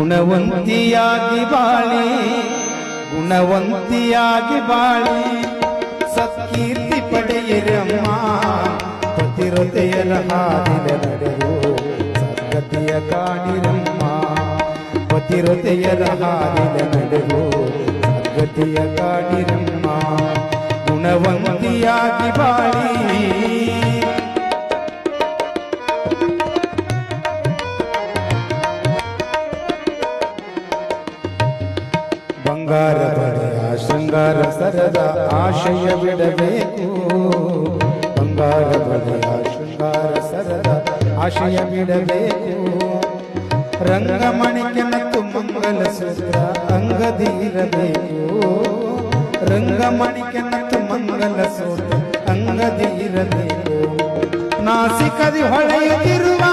ಗುಣವಂತಿಯಾಗಿ ಬಾಳಿ ಗುಣವಂತಿಯಾಗಿ ಬಾಳಿ ಸತ್ಕೀರ್ತಿ ಪಡೆಯಿರಮ್ಮ ಪತಿರತೆಯರ ಹಾದಿನ ನಡೆದು ಸದ್ಗತಿಯ ಕಾಣಿರಮ್ಮ ಪತಿರತೆಯರ ಹಾದಿನ ನಡೆದು ಸದ್ಗತಿಯ ಕಾಣಿರಮ್ಮ ಗುಣವಂತಿಯಾಗಿ ಬಾಳಿ ಬಂಗಾರ ಬಳೆಯ ಶೃಂಗಾರ ಸರದ ಆಶಯ ಬಿಡಬೇಕು ಬಂಗಾರ ಬಳೆಯ ಶೃಂಗಾರ ಸರದ ಆಶಯ ಬಿಡಬೇಕು ರಂಗಮಣಿಗೆ ಮತ್ತು ಮಂಗಲ ಸೂತ್ರ ಅಂಗದಿರಬೇಕು ರಂಗಮಣಿಗೆ ಮತ್ತು ಮಂಗಲ ಸೂತ್ರ ಅಂಗದಿರಬೇಕು ನಾಸಿಕದಿ ಹೊಳೆಯುತ್ತಿರುವ